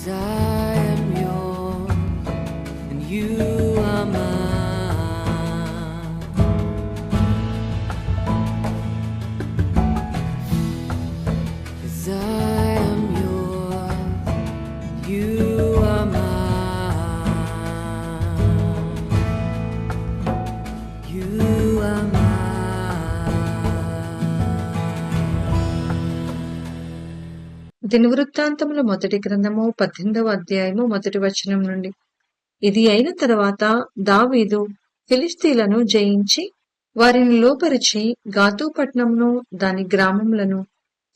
'Cause I am yours and you are mine. 'Cause I am yours, you are mine. You are mine. దినవృత్తాంతముల మొదటి గ్రంథము 18వ అధ్యాయము మొదటి వచనం నుండి. ఇది అయిన తరువాత దావీదు ఫిలిష్తీయులను జయించి వారిని లోపరిచి గాతు పట్టణమును దాని గ్రామములను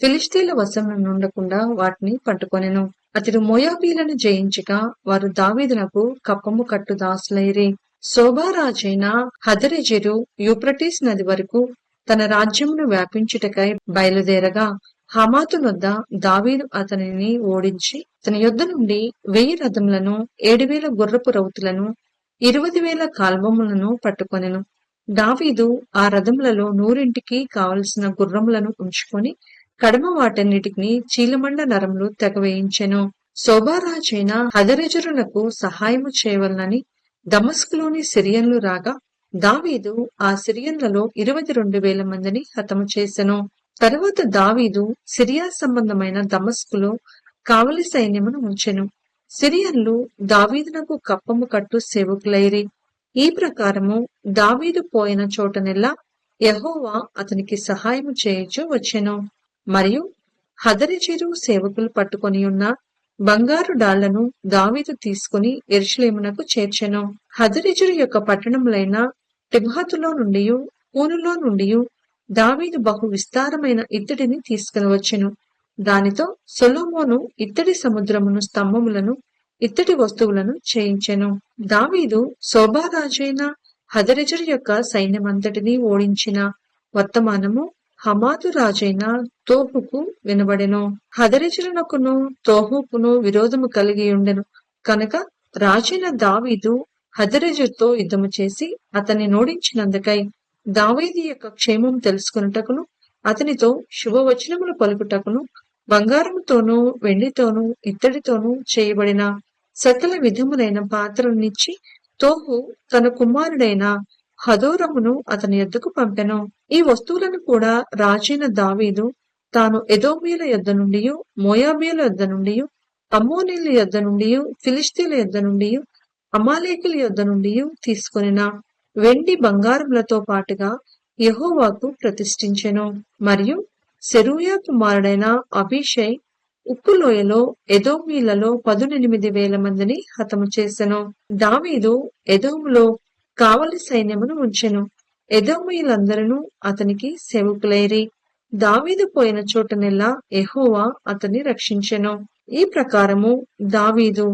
ఫిలిష్తీయుల వశమున నుండకుండా వాటిని పట్టుకొనెను. అతడు మోయాబీలను జయించగా వారు దావీదునకు కప్పము కట్టు దాసులైరి. శోభారాజైన హదరెజెరు యూఫ్రటీస్ నది వరకు తన రాజ్యమును వ్యాపించుటకై బయలుదేరగా హమాతు నొద్ద దావీదు అతనిని ఓడించి తన యొద్ద నుండి 1000 రథములను 7,000 గుర్రపు రౌతులను 20,000 కాల్బములను పట్టుకొనెను. దావీదు ఆ రథములలో 100 కావలసిన గుర్రములను ఉంచుకొని కడమ వాటన్నిటిని చీలమండ నరములు తెగవేయించెను. శోభారాజైన హదరెజరునకు సహాయము చేయవలనని దమస్కులోని సిరియన్లు రాగా దావీదు ఆ సిరియన్లలో 22,000 మందిని హతము చేసెను. తరువాత దావీదు సిరియా సంబంధమైన దమస్కులో కావలి సైన్యమును ఉంచెను. సిరియన్లు దావీదునకు కప్పము కట్టు సేవకులైరి. ఈ ప్రకారము దావీదు పోయిన చోటనెల్లా యెహోవా అతనికి సహాయము చేయుచు వచ్చెను. మరియు హదరెజెరు సేవకులు పట్టుకొనియున్న బంగారు డాళ్లను దావీదు తీసుకుని యెరూషలేమునకు చేర్చెను. హదరెజెరు యొక్క పట్టణములైన తిమ్హతులో నుండి కూనులో నుండి దావీదు బహు విస్తారమైన ఇత్తడిని తీసుకుని వచ్చెను. దానితో సొలొమోను ఇత్తడి సముద్రమును స్తంభములను ఇత్తడి వస్తువులను చేయించెను. దావీదు శోభారాజైన హదరెజరు యొక్క సైన్యమంతటిని ఓడించిన వర్తమానము హమాతు రాజైన తోహుకు వినబడెను. హదరెజరునకును తోహుకును విరోధము కలిగి ఉండెను కనుక రాజైన దావీదు హదరెజరుతో యుద్ధము చేసి అతన్ని నోడించినందుకై దావీదు యొక్క క్షేమం తెలుసుకున్నటకును అతనితో శుభవచనములు పలుకుటకును బంగారముతోనూ వెండితోనూ ఇత్తడితోనూ చేయబడిన సకల విధములైన పాత్రలనిచ్చి తోహు తన కుమారుడైన హదోరమును అతని యొద్దకు పంపెను. ఈ వస్తువులను కూడా రాజైన దావీదు తాను ఎదోమీయుల యొద్ద నుండి మోయాబీయుల యొద్ద నుండి అమ్మోనీయుల యొద్ద నుండి ఫిలిష్తీయుల యొద్ద నుండి అమాలేకుల యొద్ద నుండి తీసుకొనిన వెండి బంగారములతో పాటుగా యెహోవాకు ప్రతిష్ఠించెను. మరియు సెరూయా కుమారుడైన అబీషై ఉప్పు లోయలో ఎదోమీయులలో 18,000 మందిని హతము చేసెను. దావీదు ఎదోములో కావలి సైన్యమును ఉంచెను. ఎదోమీయులందరూ అతనికి సేవకులైరి. దావీదు పోయిన చోటనెల్లా యెహోవా అతన్ని రక్షించెను. ఈ ప్రకారము దావీదు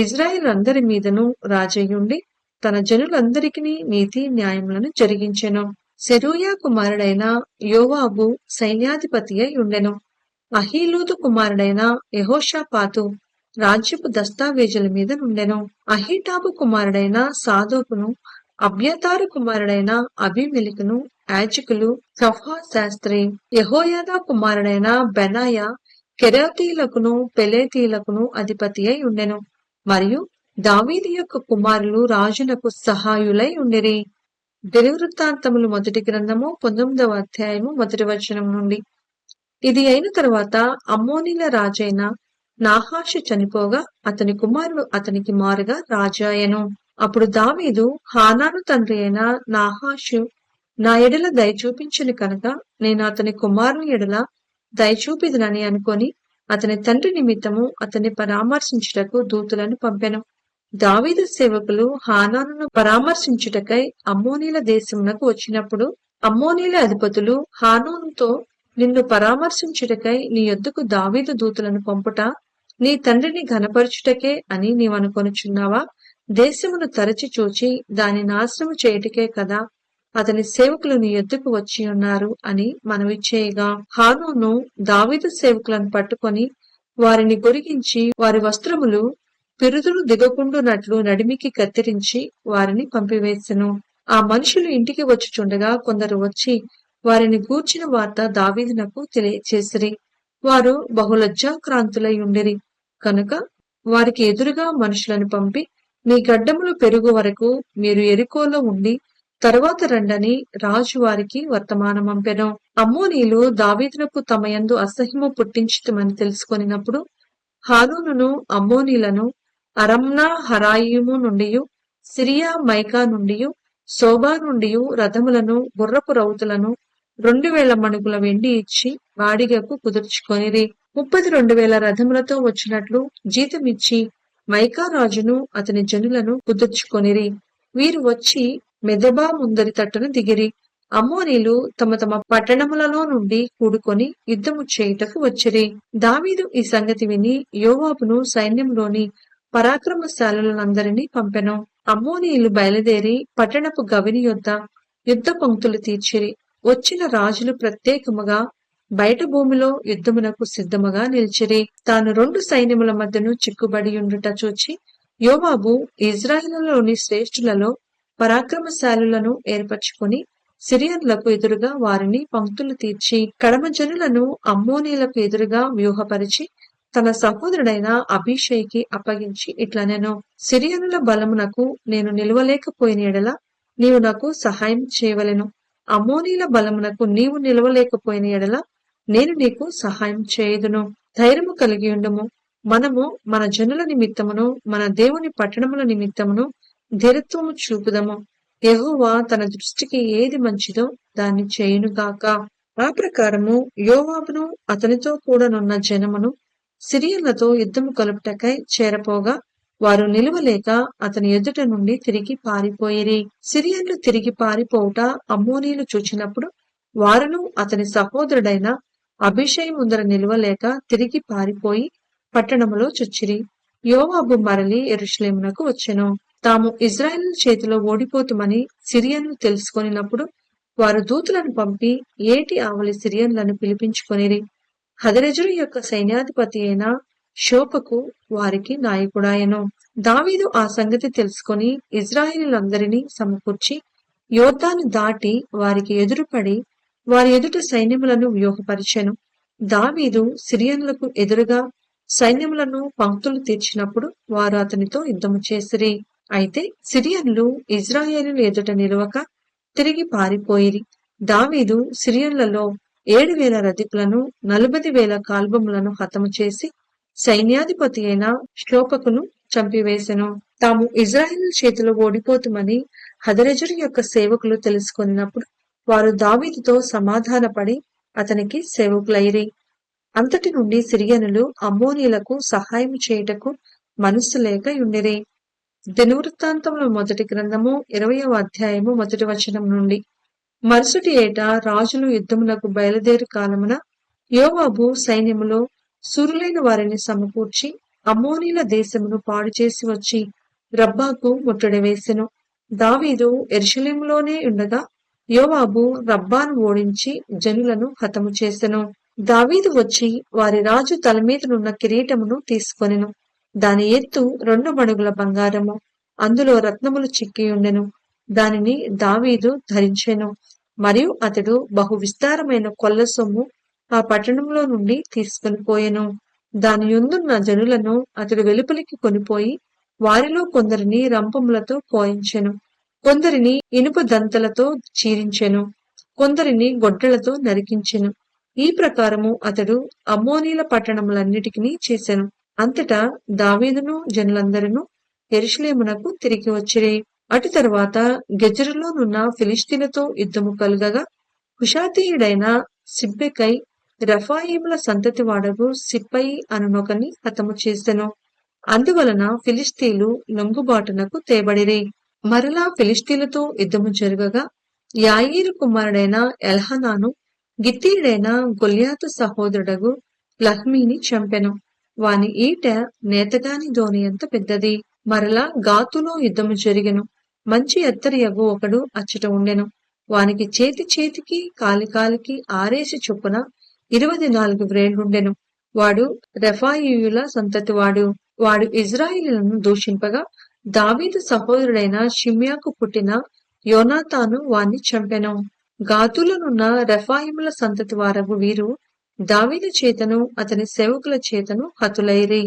ఇజ్రాయేలందరి మీదను రాజయ్యుండి తన జనులందరికీ నీతి న్యాయములను జరిగించెను. సెరూయా కుమారుడైన యోవాబు సైన్యాధిపతి అయి ఉండెను. అహీలూదు కుమారుడైన యెహోషాపాతు రాజ్యపు దస్తావేజుల మీద నుండెను. అహీటాబు కుమారుడైన సాదోకును అబ్యాతారు కుమారుడైన అబీమెలెకును యాజకులు సఫా శాస్త్రి యెహోయాదా కుమారుడైన బెనాయా కెరేతీయులకును పెలేతీయులకును అధిపతి అయి ఉండెను. మరియు దావీదు యొక్క కుమారులు రాజునకు సహాయులై ఉండిరి. దినవృత్తాంతములు మొదటి గ్రంథము 19వ అధ్యాయము మొదటి వచనం నుండి. ఇది అయిన తరువాత అమ్మోనీల రాజైన నాహాషు చనిపోగా అతని కుమారుడు అతనికి మారుగా రాజాయెను. అప్పుడు దావీదు హానాను తండ్రి అయిన నాహాషు నా ఎడల దయ చూపించెను కనుక నేను అతని కుమారుని ఎడల దయచూపిదునని అనుకొని అతని తండ్రి నిమిత్తము అతన్ని పరామర్శించుటకు దూతలను పంపెను. దావీదు సేవకులు హానానును పరామర్శించుటకై అమ్మోనీల దేశమునకు వచ్చినప్పుడు అమ్మోనీల అధిపతులు హానానుతో నిన్ను పరామర్శించుటకై నీ యొద్దకు దావీదు దూతలను పంపుట నీ తండ్రిని ఘనపరచుటకే అని నీవనుకొనుచున్నావా? దేశమును తరచి చూచి దాని నాశనము చేయుటకే కదా అతని సేవకులు నీ యొద్దకు వచ్చి ఉన్నారు అని మనవి చేయగా హానూను దావీదు సేవకులను పట్టుకొని వారిని గొరిగించి వారి వస్త్రములు పిరుదులు దిగకుండునట్లు నడిమికి కత్తిరించి వారిని పంపివేసెను. ఆ మనుషులు ఇంటికి వచ్చుచుండగా కొందరు వచ్చి వారిని గూర్చిన వార్త దావీదునకు తెలియచేసిరి. వారు బహులజ్జాక్రాంతులై ఉండిరి కనుక వారికి ఎదురుగా మనుషులను పంపి, మీ గడ్డములు పెరుగు వరకు మీరు యెరికోలో ఉండి తరువాత రండని రాజు వారికి వర్తమానమంపెను. అమ్మోనీయులు దావీదునకు తమ యందు అసహ్యము పుట్టించితిమని తెలుసుకొనినప్పుడు హానూనును అమ్మోనీయులను అరమ్నా హరాయిము నుండియు సిరియా మైకా నుండియు సోబా నుండియు రథములను గుర్రపు రౌతులను 2000 మణుగుల వెండి ఇచ్చి బాడిగకు కుదుర్చుకొనిరి. 32,000 రథములతో వచ్చినట్లు జీతమిచ్చి మైకా రాజును అతని జనులను కుదుర్చుకొనిరి. వీరు వచ్చి మెదెబా ముందరి తట్టున దిగిరి. అమ్మోనీయులు తమ తమ పట్టణములలో నుండి కూడుకొని యుద్ధము చేయుటకు వచ్చిరి. దావీదు ఈ సంగతి విని యోవాబును సైన్యంలోని పరాక్రమశాలులందరినీ పంపెను. అమ్మోనీయులు బయలుదేరి పట్టణపు గవిని యొద్ద యుద్ధ పంక్తులు తీర్చిరి. వచ్చిన రాజులు ప్రత్యేకముగా బయట భూమిలో యుద్ధమునకు సిద్ధముగా నిలిచిరి. తాను 2 సైన్యముల మధ్యను చిక్కుబడి ఉండుట చూచి యోవాబు ఇజ్రాయేలులోని శ్రేష్ఠులలో పరాక్రమశాలులను ఏర్పరచుకొని సిరియన్లకు ఎదురుగా వారిని పంక్తులు తీర్చి కడమ జనులను అమ్మోనీయులకు ఎదురుగా వ్యూహపరిచి తన సహోదరుడైన అబీషైకి అప్పగించి ఇట్లనెను, సిరియనుల బలమునకు నేను నిలవలేకపోయిన ఎడల నీవు నాకు సహాయం చేయవలెను. అమ్మోనీయుల బలమునకు నీవు నిలవలేకపోయిన ఎడల నేను నీకు సహాయం చేయుదును. ధైర్యము కలిగి ఉండుము. మనము మన జనుల నిమిత్తమును మన దేవుని పట్టణముల నిమిత్తమును ధీరత్వము చూపుదము. యెహోవా తన దృష్టికి ఏది మంచిదో దాన్ని చేయునుగాక. ఆ ప్రకారము యోవాబును అతనితో కూడానున్న జనమును సిరియన్లతో యుద్ధము కలుపుటకై చేరపోగా వారు నిలువలేక అతని ఎదుట నుండి తిరిగి పారిపోయిరి. సిరియన్లు తిరిగి పారిపోవుట అమ్మోనీయులు చూచినప్పుడు వారును అతని సహోదరుడైన అబీషై ముందర నిలువలేక తిరిగి పారిపోయి పట్టణములో చొచ్చిరి. యోవాబు మరలి యెరూషలేమునకు వచ్చెను. తాము ఇజ్రాయేలు చేతిలో ఓడిపోతుమని సిరియన్లు తెలుసుకొనినప్పుడు వారు దూతలను పంపి ఏటి ఆవలి సిరియన్లను పిలిపించుకొనిరి. హదరెజరు యొక్క సైన్యాధిపతి అయిన షోపకు వారికి నాయకుడాయెను. దావీదు ఆ సంగతి తెలుసుకొని ఇజ్రాయేలీయులందరినీ సమకూర్చి యోర్దాను దాటి వారికి ఎదురుపడి వారి ఎదుట సైన్యములను వ్యూహపరిచెను. దావీదు సిరియన్లకు ఎదురుగా సైన్యములను పంక్తులు తీర్చినప్పుడు వారు అతనితో యుద్ధము చేసిరి. అయితే సిరియన్లు ఇజ్రాయేలీయుల ఎదుట నిలవక తిరిగి పారిపోయిరి. దావీదు సిరియన్లలో 7,000 రథికులను 40,000 కాల్బములను హతము చేసి సైన్యాధిపతి అయిన షోపకును చంపివేసెను. తాము ఇజ్రాయేలు చేతిలో ఓడిపోతుమని హదరెజరు యొక్క సేవకులు తెలుసుకొనినప్పుడు వారు దావీదుతో సమాధానపడి అతనికి సేవకులైరి. అంతటి నుండి సిరియనులు అమ్మోనీయులకు సహాయం చేయుటకు మనస్సు లేక యుండిరి. దినవృత్తాంతముల మొదటి గ్రంథము 20వ అధ్యాయము 1వ వచనం నుండి. మరుసటి ఏట రాజులు యుద్ధమునకు బయలుదేరు కాలమున యోవాబు సైన్యములో శూరులైన వారిని సమకూర్చి అమ్మోనీయుల దేశమును పాడు చేసి వచ్చి రబ్బాకు ముట్టడి వేసెను. దావీదు యెరూషలేములోనే ఉండగా యోవాబు రబ్బాను ఓడించి జనులను హతము చేసెను. దావీదు వచ్చి వారి రాజు తలమీదనున్న కిరీటమును తీసుకొనెను. దాని ఎత్తు 2 మణుగుల బంగారము, అందులో రత్నములు చిక్కియుండెను. దానిని దావీదు ధరించెను. మరియు అతడు బహు విస్తారమైన కొల్ల సొమ్ము ఆ పట్టణంలో నుండి తీసుకొని పోయెను. దాని యందున్న జనులను అతడు వెలుపలికి కొనిపోయి వారిలో కొందరిని రంపములతో పోయించెను, కొందరిని ఇనుప దంతలతో చీరించెను, కొందరిని గొడ్డలతో నరికించెను. ఈ ప్రకారము అతడు అమ్మోనీయుల పట్టణములన్నిటికీ చేసెను. అంతటా దావీదును జనులందరూ యెరూషలేమునకు తిరిగి వచ్చిరి. అటు తరువాత గెజెరులోనున్న ఫిలిష్తీయులతో యుద్ధము కలుగగా హుషాతీయుడైన సిబ్బెకై రెఫాయీముల సంతతి వాడగు సిప్పయి అనునొకని హతము చేసెను. అందువలన ఫిలిష్తీయులు లొంగుబాటునకు తేబడిరి. మరలా ఫిలిష్తీయులతో యుద్ధము జరుగగా యాయీరు కుమారుడైన ఎల్హానాను గిత్తీయుడైన గొల్యాతు సహోదరుడగు లహ్మీని చంపెను. వాని ఈట నేతగాని దోణియంత పెద్దది. మరలా గాతులో యుద్ధము జరిగెను. మంచి ఎత్తరియగు ఒకడు అచ్చట ఉండెను. వానికి చేతికి కాలికి 6 చొప్పున 24 వ్రేళ్లుండెను. వాడు రెఫాయీయుల సంతతివాడు. వాడు ఇజ్రాయేలీయులను దూషింపగా దావీదు సహోదరుడైన షిమ్యాకు పుట్టిన యోనాతాను వాణ్ణి చంపెను. గాతులోనున్న రెఫాయీముల సంతతి వారగు వీరు దావీదు చేతను అతని సేవకుల చేతను హతులైరి.